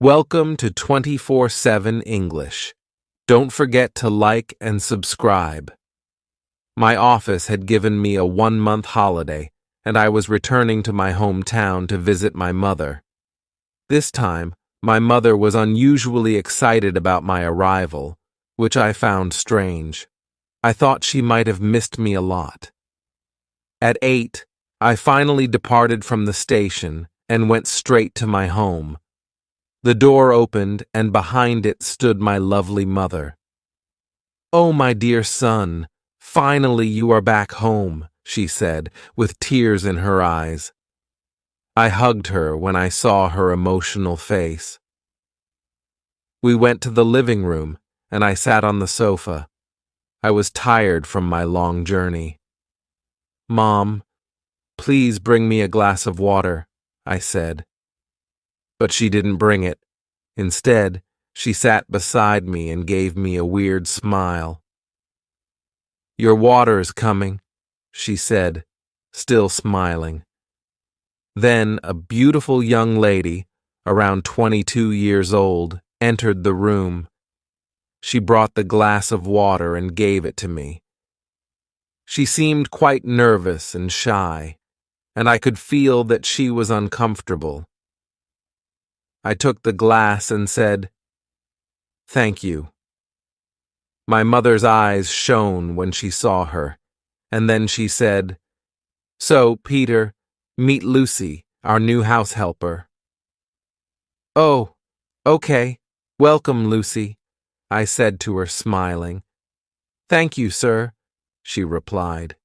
Welcome to 24/7 English. Don't forget to like and subscribe. My office had given me a 1-month holiday, and I was returning to my hometown to visit my mother. This time, my mother was unusually excited about my arrival, which I found strange. I thought she might have missed me a lot. At 8, I finally departed from the station and went straight to my home. The door opened, and behind it stood my lovely mother. "Oh, my dear son, finally you are back home," she said, with tears in her eyes. I hugged her when I saw her emotional face. We went to the living room, and I sat on the sofa. I was tired from my long journey. "Mom, please bring me a glass of water," I said. But she didn't bring it. Instead, she sat beside me and gave me a weird smile. "Your water's coming," she said, still smiling. Then a beautiful young lady, around 22 years old, entered the room. She brought the glass of water and gave it to me. She seemed quite nervous and shy, and I could feel that she was uncomfortable. I took the glass and said, "Thank you." My mother's eyes shone when she saw her, and then she said, "So, Peter, meet Lucy, our new house helper." "Oh, okay. Welcome, Lucy," I said to her, smiling. "Thank you, sir," she replied.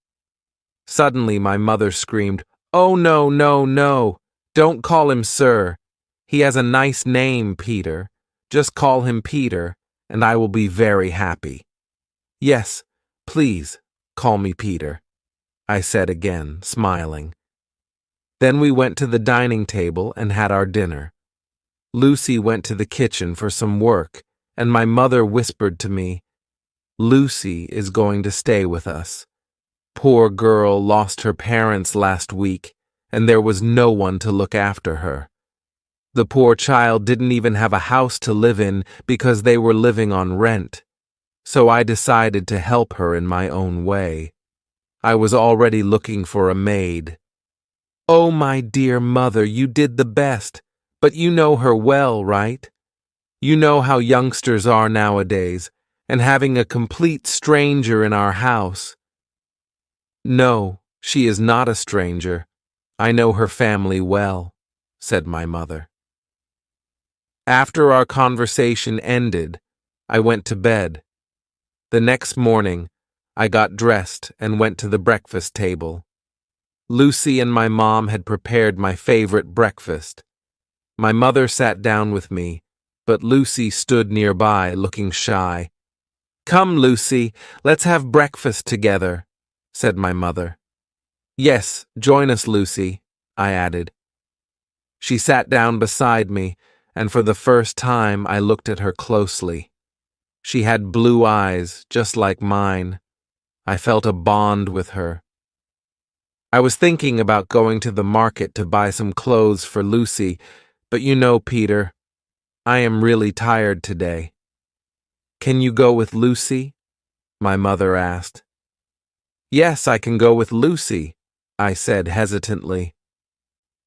Suddenly my mother screamed, "Oh, no, no, no! Don't call him sir. He has a nice name, Peter. Just call him Peter, and I will be very happy." "Yes, please, call me Peter," I said again, smiling. Then we went to the dining table and had our dinner. Lucy went to the kitchen for some work, and my mother whispered to me, "Lucy is going to stay with us. Poor girl lost her parents last week, and there was no one to look after her. The poor child didn't even have a house to live in because they were living on rent. So I decided to help her in my own way. I was already looking for a maid." "Oh, my dear mother, you did the best, but you know her well, right? You know how youngsters are nowadays, and having a complete stranger in our house." "No, she is not a stranger. I know her family well," said my mother. After our conversation ended, I went to bed. The next morning, I got dressed and went to the breakfast table. Lucy and my mom had prepared my favorite breakfast. My mother sat down with me, but Lucy stood nearby looking shy. "Come, Lucy, let's have breakfast together," said my mother. "Yes, join us, Lucy," I added. She sat down beside me, and for the first time I looked at her closely. She had blue eyes, just like mine. I felt a bond with her. I was thinking about going to the market to buy some clothes for Lucy, but you know, Peter, I am really tired today. "Can you go with Lucy?" my mother asked. "Yes, I can go with Lucy," I said hesitantly.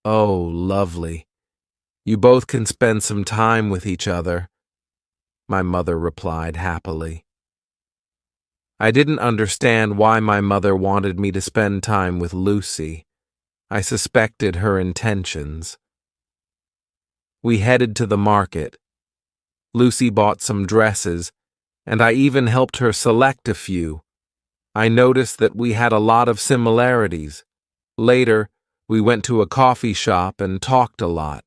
"Oh, lovely. You both can spend some time with each other," my mother replied happily. I didn't understand why my mother wanted me to spend time with Lucy. I suspected her intentions. We headed to the market. Lucy bought some dresses, and I even helped her select a few. I noticed that we had a lot of similarities. Later, we went to a coffee shop and talked a lot.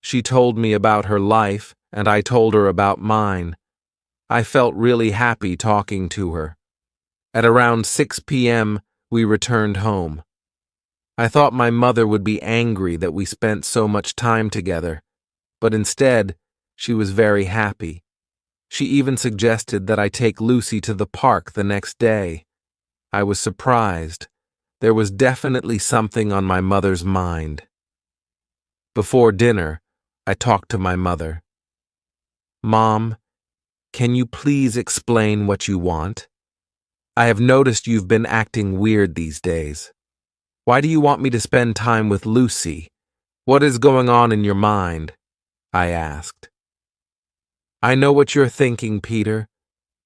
She told me about her life, and I told her about mine. I felt really happy talking to her. At around 6 p.m., we returned home. I thought my mother would be angry that we spent so much time together, but instead, she was very happy. She even suggested that I take Lucy to the park the next day. I was surprised. There was definitely something on my mother's mind. Before dinner, I talked to my mother. "Mom, can you please explain what you want? I have noticed you've been acting weird these days. Why do you want me to spend time with Lucy? What is going on in your mind?" I asked. "I know what you're thinking, Peter,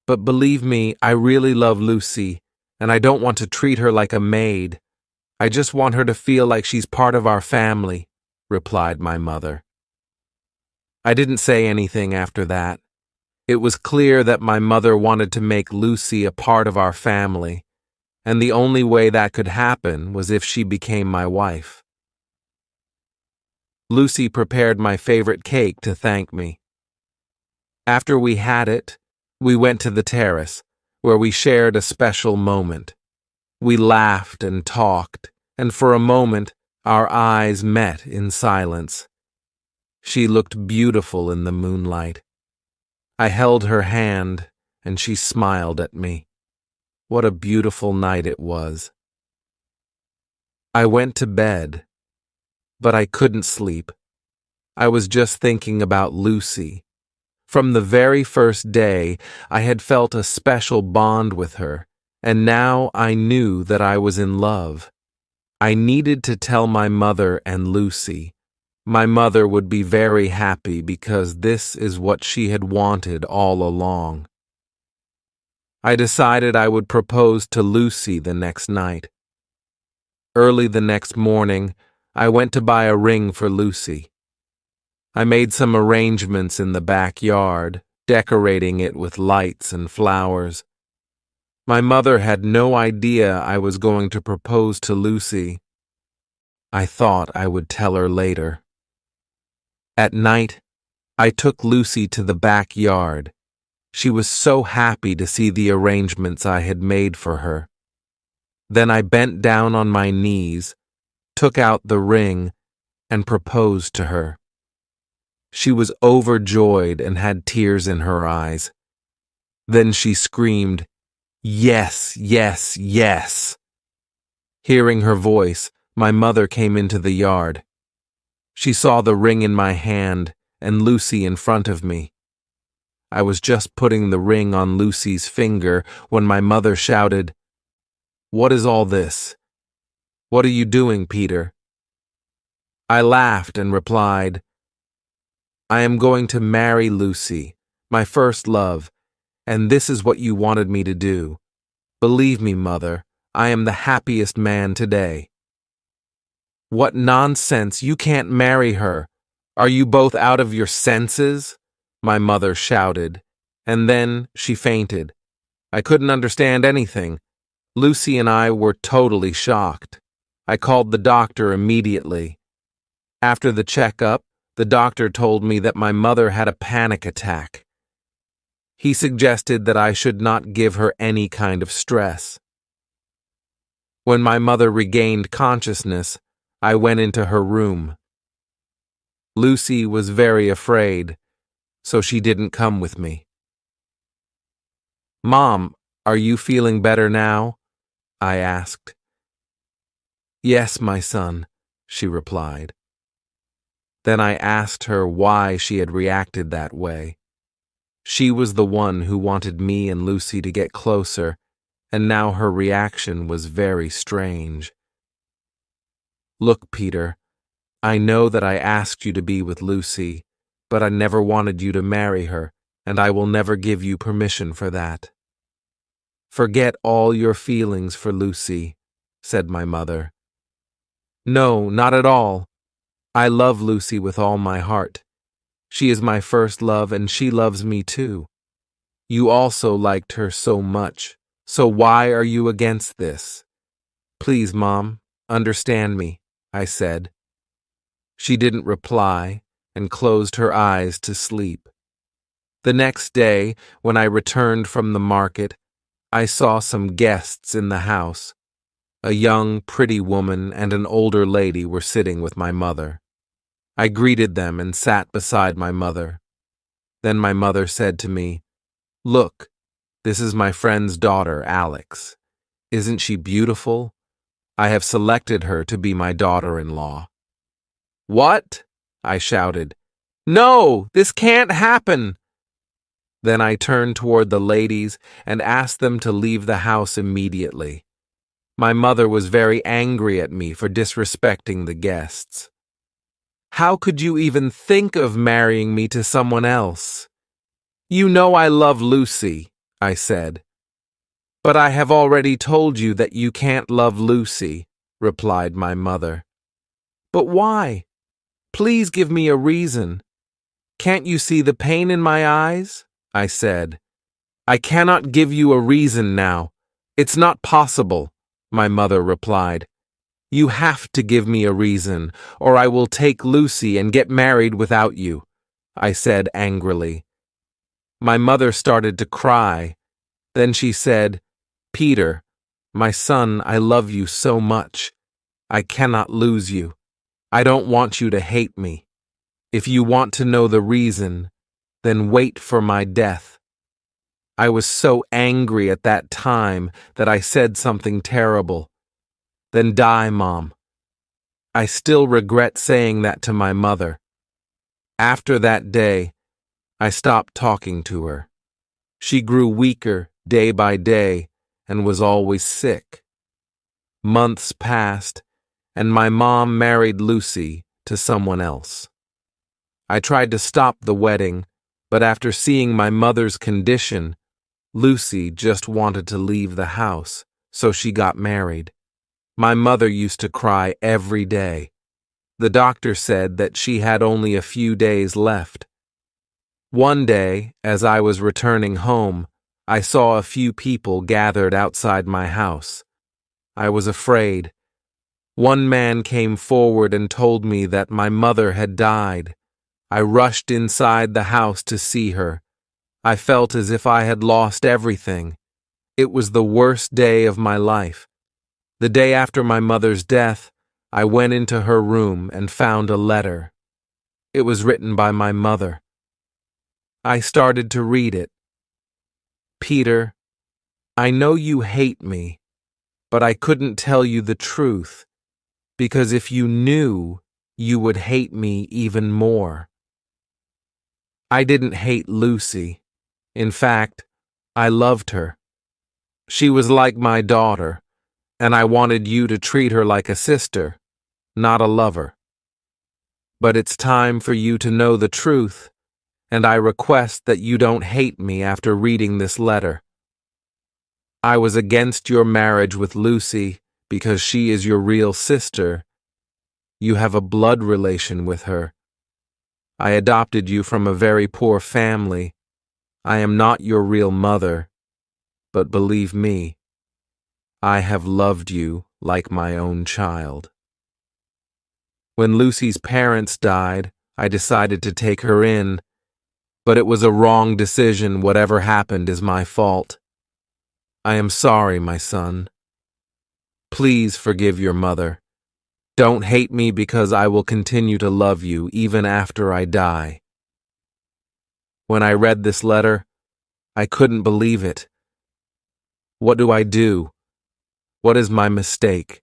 but believe me, I really love Lucy, and I don't want to treat her like a maid. I just want her to feel like she's part of our family," replied my mother. I didn't say anything after that. It was clear that my mother wanted to make Lucy a part of our family, and the only way that could happen was if she became my wife. Lucy prepared my favorite cake to thank me. After we had it, we went to the terrace, where we shared a special moment. We laughed and talked, and for a moment, our eyes met in silence. She looked beautiful in the moonlight. I held her hand, and she smiled at me. What a beautiful night it was. I went to bed, but I couldn't sleep. I was just thinking about Lucy. From the very first day, I had felt a special bond with her, and now I knew that I was in love. I needed to tell my mother and Lucy. My mother would be very happy because this is what she had wanted all along. I decided I would propose to Lucy the next night. Early the next morning, I went to buy a ring for Lucy. I made some arrangements in the backyard, decorating it with lights and flowers. My mother had no idea I was going to propose to Lucy. I thought I would tell her later. At night, I took Lucy to the backyard. She was so happy to see the arrangements I had made for her. Then I bent down on my knees, took out the ring, and proposed to her. She was overjoyed and had tears in her eyes. Then she screamed, "Yes, yes, yes!" Hearing her voice, my mother came into the yard. She saw the ring in my hand and Lucy in front of me. I was just putting the ring on Lucy's finger when my mother shouted, "What is all this? What are you doing, Peter?" I laughed and replied, "I am going to marry Lucy, my first love, and this is what you wanted me to do. Believe me, Mother, I am the happiest man today." "What nonsense! You can't marry her. Are you both out of your senses?" my mother shouted, and then she fainted. I couldn't understand anything. Lucy and I were totally shocked. I called the doctor immediately. After the checkup, the doctor told me that my mother had a panic attack. He suggested that I should not give her any kind of stress. When my mother regained consciousness, I went into her room. Lucy was very afraid, so she didn't come with me. "Mom, are you feeling better now?" I asked. "Yes, my son," she replied. Then I asked her why she had reacted that way. She was the one who wanted me and Lucy to get closer, and now her reaction was very strange. "Look, Peter, I know that I asked you to be with Lucy, but I never wanted you to marry her, and I will never give you permission for that. Forget all your feelings for Lucy," said my mother. "No, not at all. I love Lucy with all my heart. She is my first love, and she loves me too. You also liked her so much, so why are you against this? Please, Mom, understand me," I said. She didn't reply and closed her eyes to sleep. The next day, when I returned from the market, I saw some guests in the house. A young, pretty woman and an older lady were sitting with my mother. I greeted them and sat beside my mother. Then my mother said to me, "Look, this is my friend's daughter, Alex. Isn't she beautiful? I have selected her to be my daughter-in-law." "What?" I shouted. "No, this can't happen. Then I turned toward the ladies and asked them to leave the house immediately. My mother was very angry at me for disrespecting the guests. How could you even think of marrying me to someone else? You know I love Lucy, I said. But I have already told you that you can't love Lucy, replied my mother. But why? Please give me a reason. Can't you see the pain in my eyes? I said. I cannot give you a reason now. It's not possible, my mother replied. You have to give me a reason, or I will take Lucy and get married without you, I said angrily. My mother started to cry. Then she said, Peter, my son, I love you so much. I cannot lose you. I don't want you to hate me. If you want to know the reason, then wait for my death. I was so angry at that time that I said something terrible. Then die, Mom. I still regret saying that to my mother. After that day, I stopped talking to her. She grew weaker day by day and was always sick. Months passed, and my mom married Lucy to someone else. I tried to stop the wedding, but after seeing my mother's condition, Lucy just wanted to leave the house, so she got married. My mother used to cry every day. The doctor said that she had only a few days left. One day, as I was returning home, I saw a few people gathered outside my house. I was afraid. One man came forward and told me that my mother had died. I rushed inside the house to see her. I felt as if I had lost everything. It was the worst day of my life. The day after my mother's death, I went into her room and found a letter. It was written by my mother. I started to read it. Peter, I know you hate me, but I couldn't tell you the truth, because if you knew, you would hate me even more. I didn't hate Lucy. In fact, I loved her. She was like my daughter, and I wanted you to treat her like a sister, not a lover. But it's time for you to know the truth, and I request that you don't hate me after reading this letter. I was against your marriage with Lucy because she is your real sister. You have a blood relation with her. I adopted you from a very poor family. I am not your real mother, but believe me, I have loved you like my own child. When Lucy's parents died, I decided to take her in, but it was a wrong decision. Whatever happened is my fault. I am sorry, my son. Please forgive your mother. Don't hate me because I will continue to love you even after I die. When I read this letter, I couldn't believe it. What do I do? What is my mistake?